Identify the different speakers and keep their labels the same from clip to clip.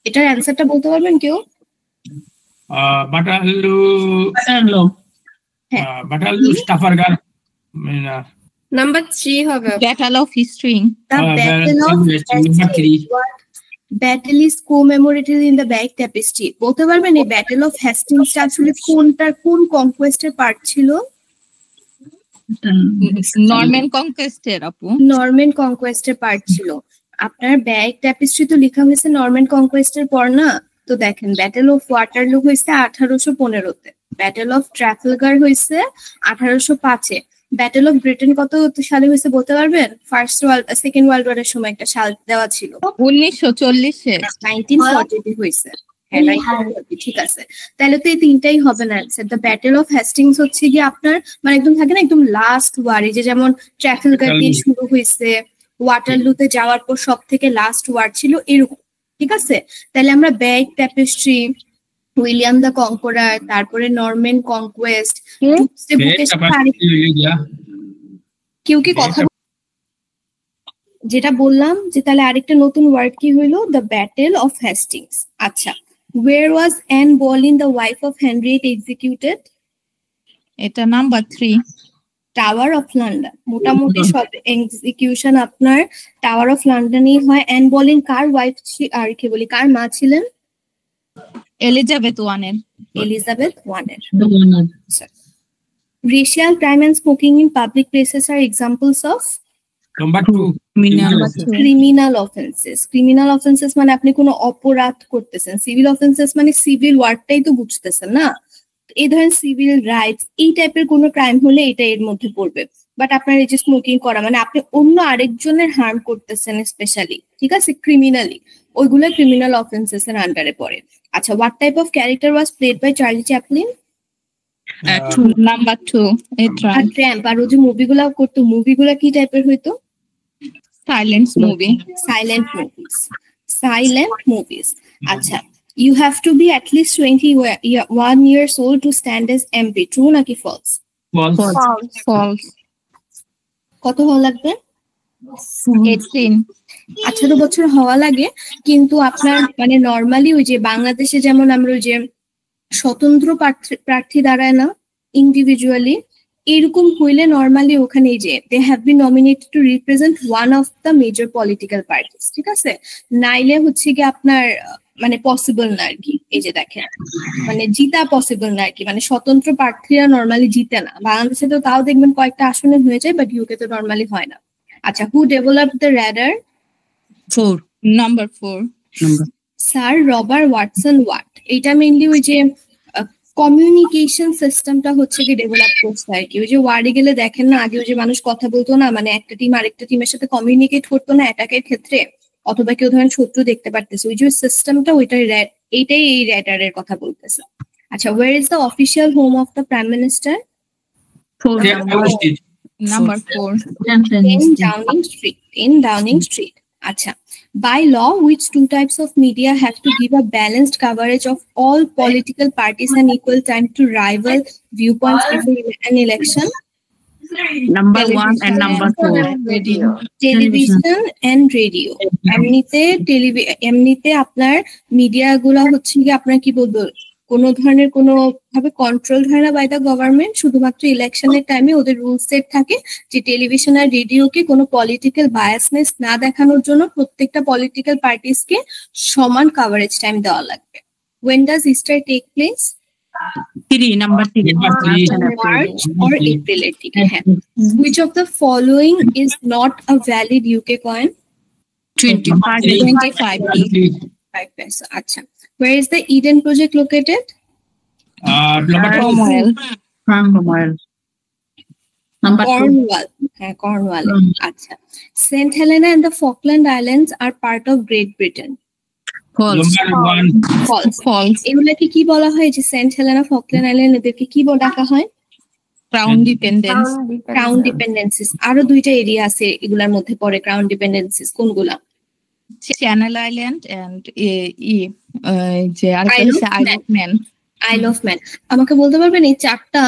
Speaker 1: এটার অ্যান্সারটা বলতে পারবেন কেউ?
Speaker 2: বাটারলু স্টাফারগার
Speaker 1: নাম্বার 3 হবে।
Speaker 3: Battle of history.
Speaker 1: The Battle of Hastings. Battle is commemorated in the Bayeux Tapestry. বলতে পারবেন এই ব্যাটল অফ হ্যাস্টিংস আসলে কোন কনকোয়েস্টের পার্ট ছিল?
Speaker 3: নরম্যান কনকোয়েস্টের আপু।
Speaker 1: নরম্যান কনকোয়েস্টের পার্ট ছিল। আপনার ব্যাগ ট্যাপেস্ট্রি তো লেখা হয়েছে নরম্যান কনকোয়েস্টের পর না? তো দেখেন ব্যাটল অফ ওয়াটারলু হয়েছে 1815-তে, ব্যাটল অফ ট্রাফালগার হয়েছে 1805-এ, ব্যাটল অফ ব্রিটেন কত সালে হয়েছে বলতে পারবেন? সেকেন্ড ওয়ার্ল্ড ওয়ারের সময় একটা সাল দেওয়া ছিল,
Speaker 3: 1940-এ,
Speaker 1: 1940-তে হয়েছে। ঠিক আছে, তাহলে তো এই তিনটাই হবে না answer. The battle of Hastings হচ্ছে কি আপনার মানে একদম থাকে না একদম লাস্ট ওয়ার, এই যে যেমন ট্রাফালগার দিয়ে শুরু হয়েছে, ওয়াটারলুতে যাওয়ার পর সব থেকে লাস্ট ওয়ার ছিল এরকম, ঠিক আছে? তাহলে আমরা ব্যাগ ট্যাপেস্ট্রি, উইলিয়াম দ্য কনকোরার, তারপরে নরম্যান কনকোয়েস্ট, কেউ কি কথা যেটা বললাম যে তাহলে আরেকটা নতুন ওয়ার্ড কি হইলো? The battle of Hastings. আচ্ছা, where was Anne Boleyn, the wife of Henry VIII, executed?
Speaker 3: এটা নাম্বার 3,
Speaker 1: টাওয়ার অফ লন্ডন। মোটামুটি সব এক্সিকিউশন আপনার টাওয়ার অফ লন্ডনেই হয়। অ্যান বলিন কার ওয়াইফ আর কি বলি কার মা ছিলেন?
Speaker 3: এলিজাবেথ ওয়ানের।
Speaker 1: এলিজাবেথ ওয়ানের। Racial crime and smoking in public places are examples of
Speaker 2: Number 2,
Speaker 1: criminal offenses. Criminal offenses মানে আপনি কোনো অপরাধ করতেছেন, সিভিল অফেন্সেস মানে সিভিল ওয়ার্ডটাই তো বুঝতেছেন না? এই ধরেন সিভিল রাইটস এই টাইপের কোনো ক্রাইম হলে এটা এর মধ্যে পড়বে। বাট আপনার এই যে স্মোকিং করা মানে আপনি অন্য আরেকজনের হার্ম করতেছেন স্পেশালি, ঠিক আছে, ক্রিমিনালি, ওইগুলো ক্রিমিনাল অফেন্সেস এর আন্ডারে পড়ে। আচ্ছা, what type of character was played by Charlie Chaplin?
Speaker 3: Number 2,
Speaker 1: tramp. আর ও যে মুভিগুলা করতো, মুভিগুলা কি টাইপের হইতো?
Speaker 3: Silent movie.
Speaker 1: Silent movies. আচ্ছা, you have to be at least 21 years old to stand as MP. True নাকি false?
Speaker 3: False.
Speaker 1: কত হওয়া লাগবে?
Speaker 3: 18।
Speaker 1: 18 বছর হওয়া লাগে, কিন্তু আপনার মানে নর্মালি ওই যে বাংলাদেশে যেমন আমরা ওই যে স্বতন্ত্র প্রার্থী দাঁড়ায় না ইন্ডিভিজুয়ালি, এরকম হইলে নর্মালি ওখানে যে they have been nominated to represent one of the major political parties, ঠিক আছে? নাইলে হচ্ছে কি আপনার মানে পসিবল না আর কি। এই যে দেখেন মানে জিতা পসিবল না আর কি, মানে স্বতন্ত্র প্রার্থীরা নর্মালি জিতে না। বাংলাদেশে তো তাও দেখবেন কয়েকটা আসনে হয়ে যায়, বাট ইউকে তো নর্মালি হয় না। আচ্ছা, who developed the radar?
Speaker 3: 4, number 4,
Speaker 1: sir Robert Watson Watt. এটা মেইনলি ওই যে কমিউনিকেশন সিস্টেমটা হচ্ছে কি ডেভেলপ করছে আর কি। ওই যে ওয়ার্ডে গেলে দেখেন না আগে ওই যে মানুষ কথা বলতো না, মানে একটা টিম আরেকটা টিমের সাথে কমিউনিকেট করতো না অ্যাটাকের ক্ষেত্রে, অথবা কেউ ধরেন শত্রু দেখতে পারতেছে, ওই যে সিস্টেমটা এইটাই এই রেডারের কথা বলতেছে। আচ্ছা, where is the official home of the prime minister?
Speaker 3: Number 4,
Speaker 1: 10 Downing street. আচ্ছা, by law which two types of media have to give a balanced coverage of all political parties and equal time to rival viewpoints before an election?
Speaker 3: Number 1 and number 4,
Speaker 1: television and radio. এমনিতে আপনার media গুলা হচ্ছে কি আপনার কি বলবো কোনো ধরনের কোনো ভাবে কন্ট্রোল হয় না বাই দ্য গভর্নমেন্ট, শুধুমাত্র ইলেকশনের টাইমে ওদের রুল সেট থাকে যে টেলিভিশন আর রেডিওকে কোনো পলিটিক্যাল বায়াসনেস না দেখানোর জন্য প্রত্যেকটা পলিটিক্যাল পার্টিসকে সমান কভারেজ টাইম দেওয়া লাগবে। When does Easter take place?
Speaker 3: 3, number 3,
Speaker 1: March or April এর দিকে। হ্যাঁ। Which of the following is not a valid UK coin?
Speaker 3: 25
Speaker 1: paisa. আচ্ছা, where is the Eden project located?
Speaker 3: Cromwell.
Speaker 1: Number Cornwall. Cornwall. আচ্ছা, St. Helena and the Falkland Islands are part of Great Britain.
Speaker 3: False.
Speaker 1: এগুলাকে কি বলা হয় যে Saint Helena Falkland island এদেরকে কি ডাকা হয়?
Speaker 3: Crown
Speaker 1: dependencies. আরো দুইটা এরিয়া আছে এগুলার মধ্যে পড়ে ক্রাউন ডিপেন্ডেন্সিস, কোনগুলা?
Speaker 3: চ্যানেল আইল্যান্ড এন্ড যে আইল অফ ম্যান।
Speaker 1: আমাকে বলতে পারবেন এই চারটা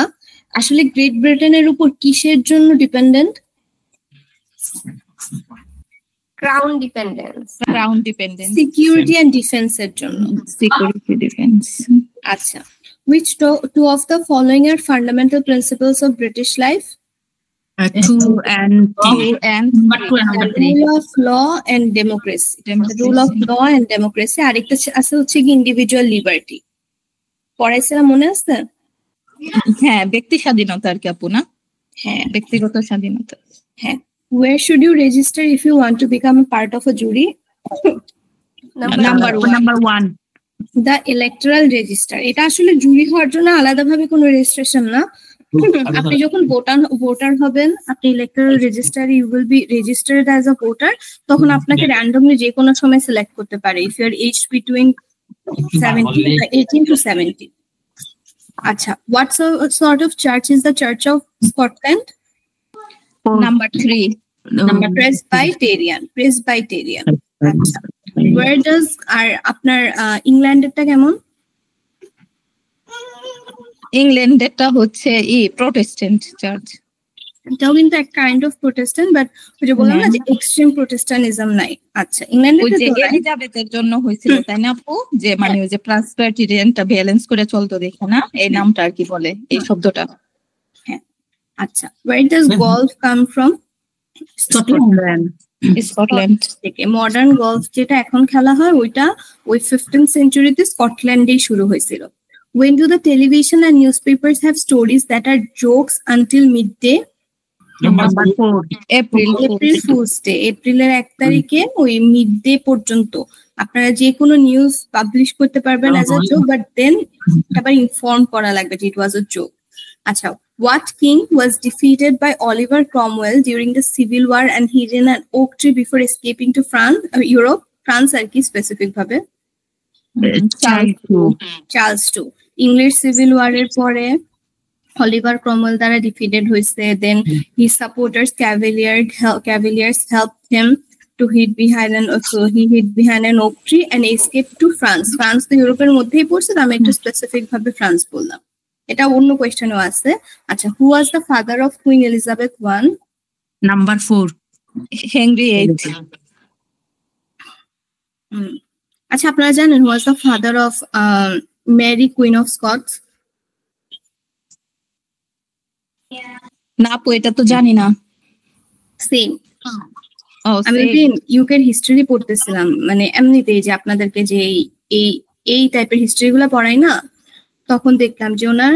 Speaker 1: আসলে গ্রেট ব্রিটেনের উপর কিসের জন্য dependent?
Speaker 4: Crown dependence,
Speaker 1: security and ডিফেন্সের জন্য।
Speaker 3: Security defence.
Speaker 1: আচ্ছা, which two of the following are fundamental principles of British life?
Speaker 3: 2 and 3.
Speaker 1: Rule of law and democracy. Rule of law and democracy. আরেকটা আছে হচ্ছে কি ইন্ডিভিজুয়াল লিবার্টি। পড়াইছিলাম মনে আছে?
Speaker 3: হ্যাঁ, ব্যক্তি স্বাধীনতা আর কি আপু না?
Speaker 1: হ্যাঁ,
Speaker 3: ব্যক্তিগত স্বাধীনতা।
Speaker 1: হ্যাঁ। Where should you register if you want to become a part of a jury?
Speaker 3: Number 1.
Speaker 1: The electoral register. এটা আসলে জুরি হওয়ার জন্য আলাদাভাবে কোনো রেজিস্ট্রেশন না। আপনি যখন ভোটার হবেন, আপনি electoral register you will be registered as a voter, তখন আপনাকে র্যান্ডমলি যে কোনো সময় সিলেক্ট করতে পারে if you are age between 18 to 70. আচ্ছা, what sort of church is the Church of Scotland?
Speaker 3: Number 3.
Speaker 1: Presbyterian. আচ্ছা, where does আর আপনার ইংল্যান্ডেরটা কেমন?
Speaker 3: ইংল্যান্ডেরটা হচ্ছে প্রোটেস্ট্যান্ট চার্চ।
Speaker 1: এটাও কিন্তু এক কাইন্ড অফ প্রোটেস্ট্যান্ট, বাট ওই যে বললাম না যে এক্সট্রিম প্রোটেস্ট্যান্টিজম নাই। আচ্ছা, ইংল্যান্ডে
Speaker 3: ওই যে এলিজাবেথের জন্য হয়েছিল তাই না আপু, যে মানে ওই যে প্রেসবিটেরিয়ানটা ব্যালেন্স করে চলতো দেখে না, এই নামটা আর কি বলে এই শব্দটা।
Speaker 1: হ্যাঁ। আচ্ছা, where does golf come from?
Speaker 3: Scotland
Speaker 1: থেকে। মডার্ন গলফ যেটা এখন খেলা হয় ওইটা ওই 15th সেঞ্চুরিতে স্কটল্যান্ডেই শুরু হয়েছিল। When do the television and newspapers have stories that are jokes until midday?
Speaker 2: Number 4.
Speaker 1: April Fool's Day. এপ্রিলের 1 তারিখে ওই মিডডে পর্যন্ত আপনারা যে কোনো নিউজ পাবলিশ করতে পারবেন as a joke, but then আবার ইনফর্ম করা লাগবে যে ইট ওয়াজ আ জোক। আচ্ছা, what king was defeated by Oliver Cromwell during the Civil War and hidden an oak tree before escaping to Europe? France আর কি specific ভাবে? Charles two. English civil ওয়ারের পরে Oliver Cromwell দ্বারা defeated হয়েছে। Then his supporters cavaliers helped him to hid behind an oak tree and escape to France. France তো ইউরোপের মধ্যেই পড়ছে, আমি একটু স্পেসিফিক ভাবে ফ্রান্স বললাম। এটা অন্য কোয়েশ্চেনও আছে। আচ্ছা, who was the father of Queen Elizabeth I?
Speaker 3: Number 4. Henry VIII.
Speaker 1: আচ্ছা, আপনারা জানেন who was the father of Mary Queen of Scots?
Speaker 3: না আপু, এটা তো জানি না।
Speaker 1: সেম। আমি ইউকের হিস্ট্রি পড়তেছিলাম, মানে এমনিতেই যে আপনাদেরকে যে এই টাইপের হিস্ট্রি গুলা পড়াই না, তখন দেখলাম যে ওনার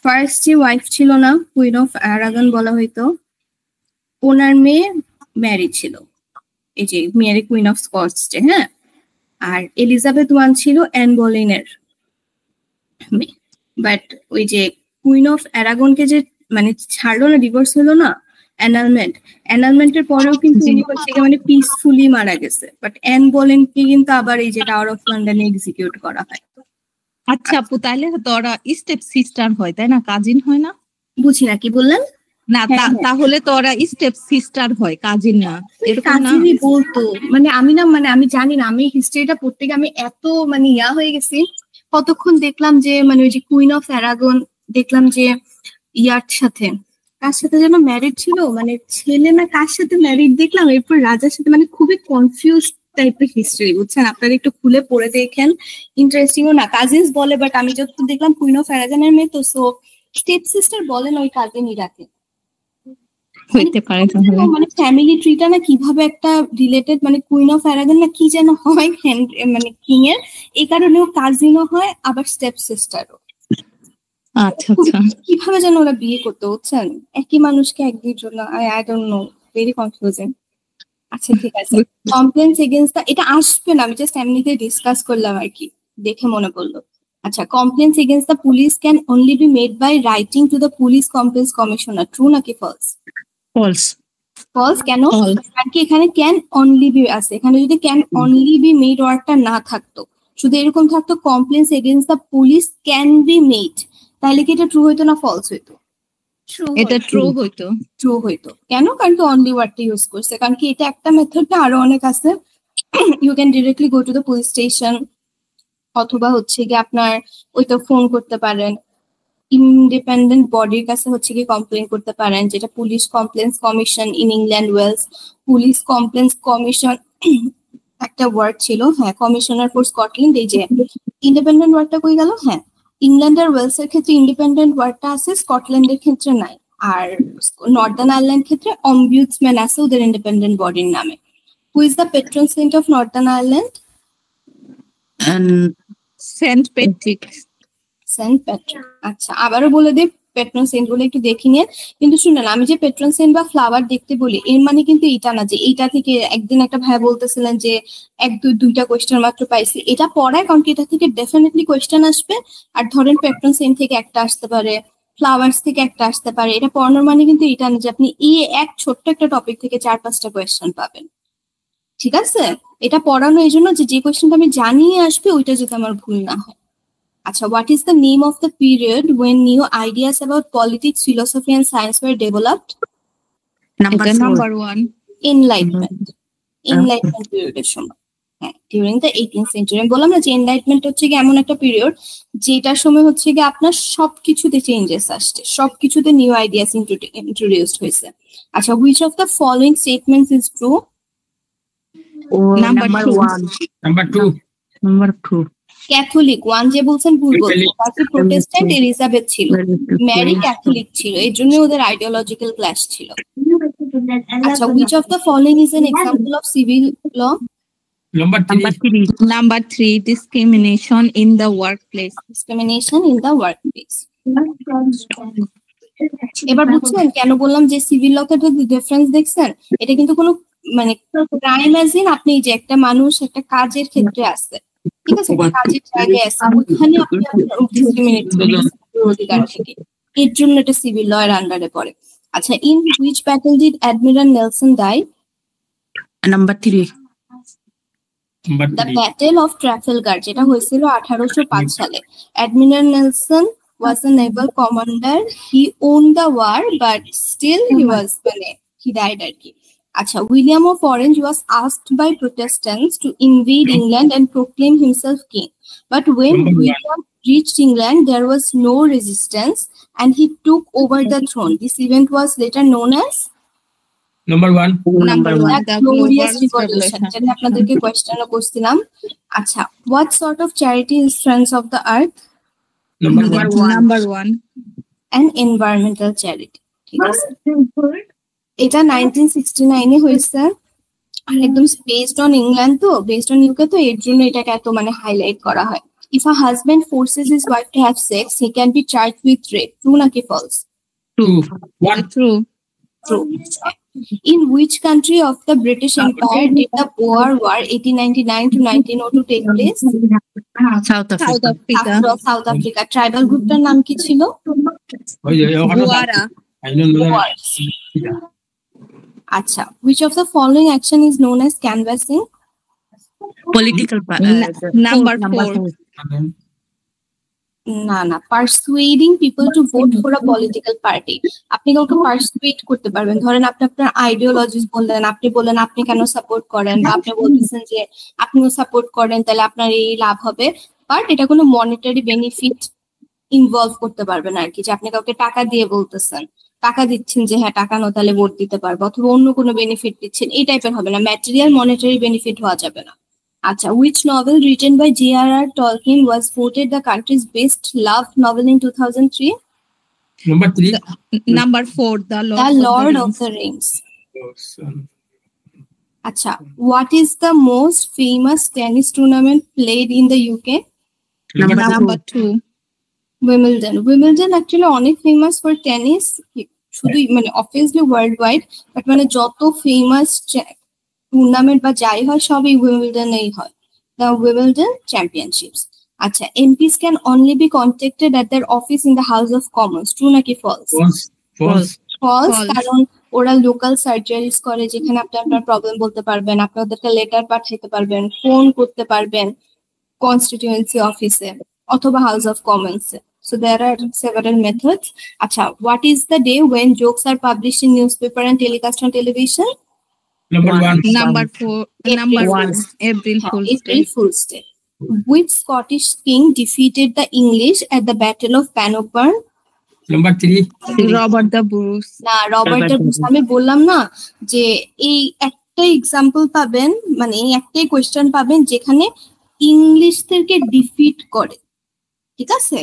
Speaker 1: ফার্স্ট যে ওয়াইফ ছিল না, কুইন অফ অ্যারাগন বলা হইতো, ওনার মেয়ে ম্যারি ছিল, এই যে মেরি কুইন অফ স্কটস যে। হ্যাঁ, আর এলিজাবেথ I ছিল অ্যান বোলেনের মেয়ে। বাট ওই যে কুইন অফ অ্যারাগনকে যে মানে ছাড়লো না, ডিভোর্স হলো না, অ্যানালমেন্টের পরেও কিন্তু উনি হচ্ছে মানে পিসফুলি মারা গেছে। বাট অ্যান বোলেনকে কিন্তু আবার এই যে টাওয়ার অফ লন্ডনে এক্সিকিউট করা হয়।
Speaker 3: আচ্ছা আপু, তাহলে তো ওরা স্টেপ সিস্টার হয় তাই না, কাজিন হয় না?
Speaker 1: বুঝি না, কি বললেন?
Speaker 3: না, তাহলে তো ওরা স্টেপ সিস্টার হয়, কাজিন না।
Speaker 1: কাজিনই বলতো, মানে আমি জানি না, আমি হিস্ট্রিটা পড়তে গিয়ে আমি এত মানে হয়ে গেছি। কতক্ষণ দেখলাম যে মানে ওই যে কুইন অফ অ্যারাগন দেখলাম যে ইয়ার সাথে কার সাথে যেন ম্যারিড ছিল, মানে ছেলে না কার সাথে ম্যারিড দেখলাম, এরপর রাজার সাথে, মানে খুবই কনফিউজ টাইপের হিস্ট্রি, বুঝছেন? আপনারা একটু খুলে পড়ে দেখেন, ইন্টারেস্টিংও না। কাজিনস বলে, বাট আমি যত দেখলাম কুইন অফ অ্যারাগনের মেয়ে তো, সো স্টেপ সিস্টার বলেন ওই কাজিনই রাখে।
Speaker 3: হইতে পারে
Speaker 1: মানে ফ্যামিলি ট্রিটা না কিভাবে একটা রিলেটেড, মানে কুইন অফ অ্যারাগন না কি যেন হয় মানে কিং এর, এই কারণেও কাজিনও হয় আবার স্টেপ সিস্টারও।
Speaker 3: আচ্ছা আচ্ছা,
Speaker 1: কিভাবে যেন ওরা বিয়ে করতে, বুঝছেন? একই মানুষকে একদিন জন্য, I don't know, very confusing. আচ্ছা ঠিক আছে, কমপ্লেন্স এগেইনস্ট দ্য, এটা আসবে না, আমি জাস্ট এমনিতে ডিসকাস করলাম আর কি, দেখে মনে পড়লো। আচ্ছা, complaints against the police can only be made by writing to the police complaints commissioner, true নাকি ফলস?
Speaker 3: ফলস।
Speaker 1: ফলস কেন? কারণ কি এখানে ক্যান অনলি বি আছে, এখানে যদি ক্যান অনলি বি মেড ওয়ার্ডটা না থাকতো, শুধু এরকম থাকতো complaints against the police can be made, তাহলে কি এটা ট্রু হইতো না ফলস হইতো?
Speaker 3: এটা ট্রু হইতো।
Speaker 1: ট্রু হইতো কেন? কারণ কি অনলি ওয়ার্ডটা ইউজ করছে, কারণ কি এটা একটা মেথড না, আরো অনেক আছে। You can directly go to the police station, অথবা হচ্ছে কি আপনার ওই তো ফোন করতে পারেন, ইন্ডিপেন্ডেন্ট বডির কাছে হচ্ছে কি কমপ্লেন করতে পারেন, যেটা police complaints commission in England, Wales, police complaints commission একটা ওয়ার্ড ছিল, হ্যাঁ, কমিশনার ফর স্কটল্যান্ড। এই যে ইন্ডিপেন্ডেন্ট ওয়ার্ডটা কই গেল? হ্যাঁ, ইংল্যান্ড আর ওয়েলস এর ক্ষেত্রে ইন্ডিপেন্ডেন্ট ওয়ার্ডটা আছে, স্কটল্যান্ডের ক্ষেত্রে নাই। আর নর্দার্ন আয়ারল্যান্ড ক্ষেত্রে অম্বুডসম্যান আছে ওদের ইন্ডিপেন্ডেন্ট বডির নামে। Who is the patron saint of Northern Ireland?
Speaker 3: Saint Patrick.
Speaker 1: Saint Patrick. আচ্ছা, আবারও বলে দিই পেট্রন সেন্ট বলে একটু দেখে নিয়ে। কিন্তু শুনেন, আমি যে পেট্রন সেন্ট বা ফ্লাওয়ার দেখতে বলি, এর মানে কিন্তু এটা না যে এইটা থেকে একদিন একটা ভাই বলতেছিলেন যে দুইটা কোয়েশ্চেন মাত্র পাইছি, এটা পড়ায়, কারণ কি এটা থেকে ডেফিনেটলি কোয়েশ্চেন আসবে। আর ধরেন পেট্রন সেন্ট থেকে একটা আসতে পারে, ফ্লাওয়ার্স থেকে একটা আসতে পারে, এটা পড়ানোর মানে কিন্তু এটা না যে আপনি এক ছোট্ট একটা টপিক থেকে 4-5টা কোয়েশ্চেন পাবেন। ঠিক আছে, এটা পড়ানো এই জন্য যে কোয়েশ্চেনটা আমি জানিয়ে আসবে ওইটা যাতে আমার ভুল না হয়। আচ্ছা, what is the name of the period when new ideas about politics, philosophy and science were developed?
Speaker 3: Number 1.
Speaker 1: Enlightenment. Enlightenment period এর সময়, হ্যাঁ, during the 18th century। আমি বললাম না যে এনলাইটমেন্ট হচ্ছে কি এমন একটা পিরিয়ড যেটার সময় হচ্ছে কি আপনার সবকিছুতে চেঞ্জেস আসছে, সবকিছুতে নিউ আইডিয়াস ইন্ট্রোডিউসড হয়েছে। আচ্ছা, which of the following statements is true?
Speaker 3: Number 1.
Speaker 2: Number 2.
Speaker 1: Catholic, one যে বলছেন ভুল বলছেন, তারপর প্রোটেস্ট্যান্ট এলিজাবেথ ছিল, ম্যারি ক্যাথলিক ছিল, এর জন্য ওদের আইডিওলজিক্যাল ক্ল্যাশ ছিল। আচ্ছা, which of the following is an example of civil law?
Speaker 3: Number 3. Discrimination in the workplace.
Speaker 1: Discrimination in the workplace. এবার বুঝছেন কেন বললাম যে সিভিল লতে ডিফারেন্স দেখছেন? এটা কিন্তু কোনো মানে ক্রাইম অ্যাজিন আপনি যে একটা মানুষ একটা কাজের ক্ষেত্রে আছে, ঠিক আছে, কাজের জায়গায় আছে, ওখানে আপনি আপনার ডিসক্রিমিনেট অধিকার থেকে, এর জন্য এটা সিভিল ল এর আন্ডারে পড়ে। আচ্ছা, in which battle did admiral Nelson die?
Speaker 2: Number 3.
Speaker 1: The battle of Trafalgar, যেটা হয়েছিল 1805 সালে। Admiral Nelson was a naval commander. He won the war, but still he died আর কি। আচ্ছা, William of Orange was asked by Protestants to invade England and proclaim himself king. But when William reached England, there was no resistance and he took over the throne. This event was later known as
Speaker 2: Number 1.
Speaker 1: the Glorious Revolution, যেটা আপনাদেরকে কোয়েশ্চেনও করছিলাম। আচ্ছা, what sort of charity is Friends of the Earth?
Speaker 3: Number 1.
Speaker 1: An environmental charity, ঠিক আছে। এটা 1969 এ হয়েছে, আর একদম based on England তো, বেসড অন ইউকে, তো এর জন্য এটাকে এত মানে হাইলাইট করা হয়। If a husband forces his wife to have sex, he can be charged with rape. True নাকি false?
Speaker 3: True.
Speaker 1: True. In which country of the British Empire did the Boer War 1899 to 1902 take place?
Speaker 2: South Africa.
Speaker 1: South Africa. Tribal groupটার নাম কি ছিল?
Speaker 3: Boara.
Speaker 1: Boers. আচ্ছা, which of the following action is known as canvassing?
Speaker 2: Political
Speaker 3: Number 4.
Speaker 1: না, persuading people to vote for a political party. আপনি কাউকে pursuit করতে পারবেন, ধরেন আপনি আপনার আইডিওলজিস বললেন, আপনি বললেন আপনি কেন সাপোর্ট করেন, বা আপনি বলতেছেন যে আপনিও সাপোর্ট করেন, তাহলে আপনার এই লাভ হবে, বাট এটা কোনো মনিটারি বেনিফিট ইনভলভ করতে পারবেন আর কি, যে আপনি কাউকে টাকা দিয়ে বলতেছেন, টাকা দিচ্ছেন যে হ্যাঁ টাকা নো তাহলে ভোট দিতে পারবো, অথবা অন্য কোনো বেনিফিট দিচ্ছেন, এই টাইপের হবে না, ম্যাটেরিয়াল মনিটারি বেনিফিট হওয়া যাবে না। আচ্ছা, which novel written by J.R.R. Tolkien was voted the country's best love novel in 2003?
Speaker 3: Number 4. The
Speaker 1: Lord of the Rings. Acha, what is the most famous tennis tournament played in the UK?
Speaker 3: Number 2.
Speaker 1: Wimbledon actually অনেক famous for tennis, শুধু মানে obviously worldwide, but মানে যত famous tournament বা যাই হয় সবই উইম্বলডনেই হয়, দ্য উইম্বলডন চ্যাম্পিয়নশিপস। আচ্ছা, MPs can only be contacted at their office in the House of Commons. True নাকি ফলস? ফলস, কারণ ওরা লোকাল সার্জারিজ করে যেখানে আপনি আপনার প্রবলেম বলতে পারবেন, আপনি ওদেরকে লেটার পাঠাইতে পারবেন, ফোন করতে পারবেন কনস্টিটিউয়েন্সি অফিসে অথবা হাউস অফ কমন্সে। So there are several methods. Acha, what is the day when jokes are published in newspaper and telecast on television?
Speaker 3: Number 4. Number 1. April Fool's Day.
Speaker 1: Which Scottish king defeated the English at the Battle of Bannockburn?
Speaker 2: Number 3.
Speaker 3: Robert the Bruce.
Speaker 1: না, Robert the Bruce. আমি বললাম না যে এই একটাই example পাবেন, মানে একটাই কোয়েশ্চেন পাবেন যেখানে ইংলিশদেরকে ডিফিট করে, ঠিক আছে?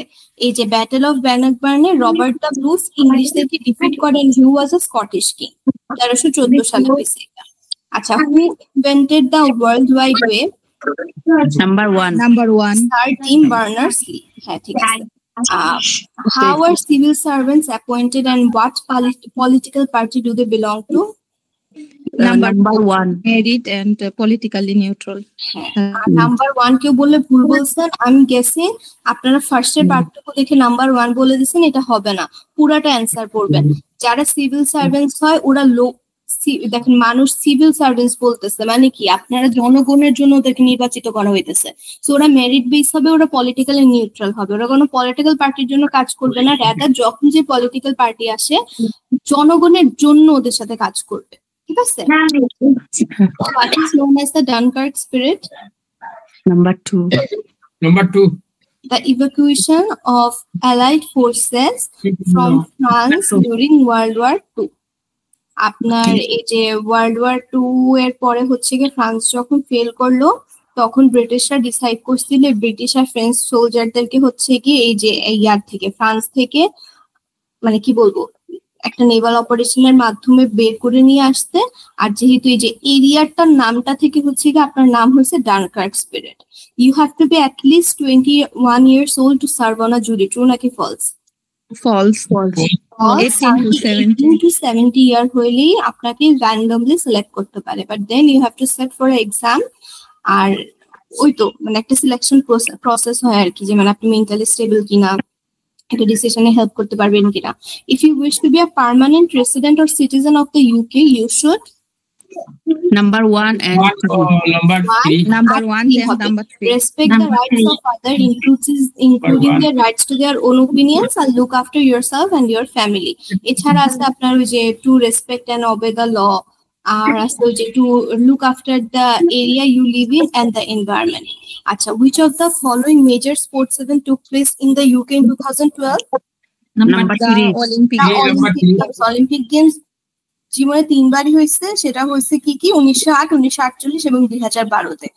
Speaker 1: এই যে ব্যাটেল অফ ব্যানকবার্নে রবার্ট দ্য ব্রুস ইংলিশদেরকে ডিফিট করেন, he was a Scottish king, 1314 সালে হয়েছে এটা। আচ্ছা, হু invented the world wide web?
Speaker 2: Number one.
Speaker 1: Sir team Berners-Lee. হ্যাঁ, ঠিক আছে। How are civil servants appointed and what political party do they belong to?
Speaker 2: Number one.
Speaker 3: Merit and politically neutral.
Speaker 1: Number one কেউ বললে ভুল বলছেন, আমি গেছি আপনারা ফার্স্টের পার্টটুকু দেখে নাম্বার ওয়ান বলে দিচ্ছেন, এটা হবে না, পুরাটা অ্যান্সার করবেন। যারা সিভিল সার্ভেন্টস হয় ওরা দেখেন মানুষ সিভিল সার্ভেন্টস বলতেছে মানে কি, আপনারা জনগণের জন্য ওদেরকে নির্বাচিত করা হইতেছে, তো ওরা মেরিট বেস হবে, ওরা পলিটিক্যালি নিউট্রাল হবে, ওরা কোনো পলিটিক্যাল পার্টির জন্য কাজ করবে না, রাদার যখন যে পলিটিক্যাল পার্টি আসে জনগণের জন্য ওদের সাথে কাজ করবে, ঠিক আছে? What is known as the Dunkirk spirit?
Speaker 2: Number two.
Speaker 1: The evacuation of Allied forces from France during World War II. আপনার এই যে ওয়ার্ল্ড ওয়ার 2 এর পরে হচ্ছে কি ফ্রান্স যখন ফেল করলো তখন ব্রিটিশরা ডিসাইড করছিল ব্রিটিশ আর ফ্রেঞ্চ সোলজারদেরকে হচ্ছে কি এই যে ইয়ার থেকে ফ্রান্স থেকে মানে কি বলবো একটা নেভাল অপারেশনের মাধ্যমে বের করে নিয়ে আসতে। আর যেহেতু এই যে এরিয়াটার নামটা থেকে হচ্ছে কি আপনার নাম হয়েছে Dunkirk spirit. You have to be at least 21 years old to serve on a jury. True নাকি false?
Speaker 3: False.
Speaker 1: 18 to 70 ইয়ার হইলেই আপনাকে র্যান্ডমলি সিলেক্ট করতে পারে, but then you have to sit for exam. আর ওই তো মানে একটা সিলেকশন প্রসেস হয় আর কি, যে মানে আপনি মেন্টালি স্টেবল কিনা, একটা ডিসিশনে হেল্প করতে পারবেন কিনা। If you wish to be a permanent resident or citizen of the UK you should
Speaker 2: Number one and
Speaker 3: Number one and number three.
Speaker 1: Respect the rights of others, including their rights to their own opinions, and look after yourself and your family. এছাড়া আছে আপনার ওই যে to respect and obey the law, আর আছে ওই যে to look after the area you live in and the environment. আচ্ছা, which of the following major sports event took place in the UK in 2012?
Speaker 2: number three.
Speaker 1: Olympic Games জীবনে 3 বারই হয়েছে, সেটা হয়েছে কি কি 1908, 1948 এবং 2012-তে।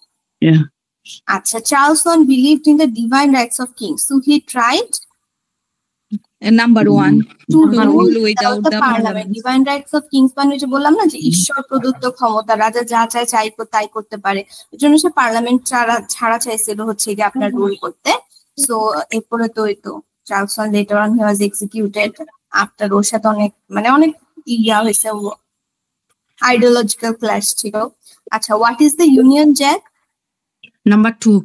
Speaker 1: আচ্ছা, চার্লসন believed in the divine rights of kings, so he tried
Speaker 3: Number one,
Speaker 1: to
Speaker 3: rule without the parliament.
Speaker 1: Divine rights of kings মানে যে বললাম না যে ঈশ্বর প্রদত্ত ক্ষমতা, রাজা যা চায় তাই করতে পারে, এর জন্য সে পার্লামেন্ট ছাড়া চাইছিল হচ্ছে যে আপনার রুল করতে। সো এরপরে তো এই তো চার্লসন later on he was executed after ওর সাথে অনেক ইয়া হয়েছে, আইডিওলজিক্যাল ক্ল্যাশ ছিল। আচ্ছা, what is the union jack?
Speaker 2: Number two.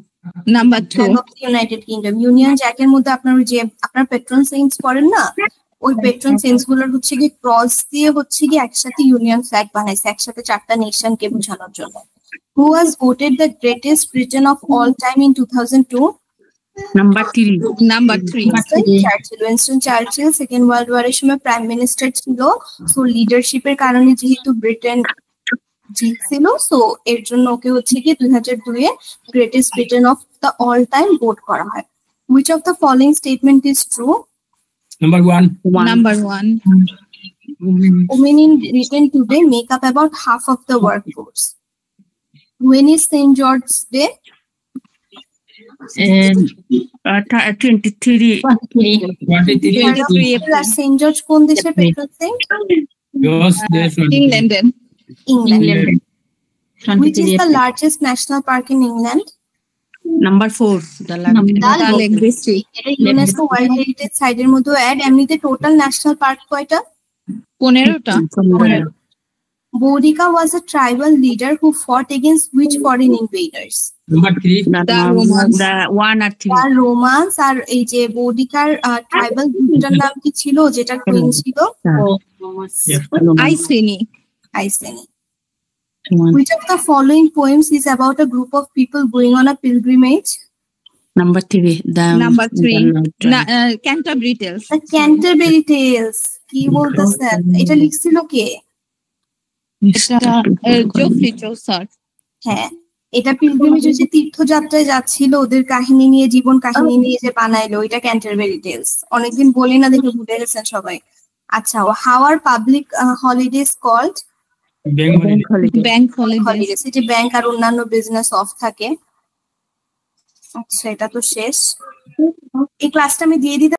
Speaker 1: United Kingdom. Union জ্যাকের মধ্যে আপনার ওই যে আপনার পেট্রন সেন্টস পড়েন না, ওই পেট্রন সেন্টস গুলোর হচ্ছে কি ক্রস দিয়ে হচ্ছে কি একসাথে ইউনিয়ন ফ্ল্যাগ বানাইছে, একসাথে 4টা নেশনকে বোঝানোর জন্য। Who was voted the greatest Briton of all time in 2002?
Speaker 2: Number three.
Speaker 1: Winston Churchill second world ওয়ারের সময় প্রাইম মিনিস্টার ছিল, সো লিডারশিপের কারণে যেহেতু ব্রিটেন জিতছিল, সো এর জন্য ওকে হচ্ছে কি 2002-এ greatest Briton of the all time vote করা হয়। Which of the following statement is true?
Speaker 2: Number one.
Speaker 1: Women in Britain today make up about half of the workforce. When is St. George's Day?
Speaker 2: 23.
Speaker 1: St. George কোন দেশের patron saint? England. Which is the largest national park in England?
Speaker 2: Number four. The
Speaker 3: Lake District.
Speaker 1: এটা UNESCO world heritage সাইটের মধ্যে add. এমনিতে total national park কয়টা?
Speaker 3: 15টা।
Speaker 1: Boudica was a tribal leader who fought against which foreign invaders?
Speaker 2: Number three.
Speaker 3: The Romans.
Speaker 2: The one or three.
Speaker 1: The Romans। আর এই যে বৌডিকার tribal গ্রুপটার নাম কি ছিল যেটা কুইন ছিল?
Speaker 3: Iceni.
Speaker 1: Which of the following poems is about a group of people going on a pilgrimage?
Speaker 2: Number three.
Speaker 3: Number three. Canterbury Tales.
Speaker 1: The Canterbury Tales। কি বলতেছেন? এটা লিখছিল কে?
Speaker 3: Geoffrey Chaucer.
Speaker 1: হ্যাঁ, এটা পিলগ্রিমেজ হচ্ছে তীর্থযাত্রায় যাচ্ছিল, ওদের কাহিনী নিয়ে জীবন কাহিনী নিয়ে যে বানাইলো, এটা ক্যান্টারবেরি টেলস। অনেকদিন বলি না দেখে ভুলে গেছেন সবাই। আচ্ছা, how are public holidays called?
Speaker 2: Bank holiday.
Speaker 3: Bank holiday
Speaker 1: holidays, যে ব্যাংক আর অন্যান্য বিজনেস অফ থাকে। আচ্ছা, এটা তো শেষ। এই ক্লাসটা আমি দিয়ে দিতে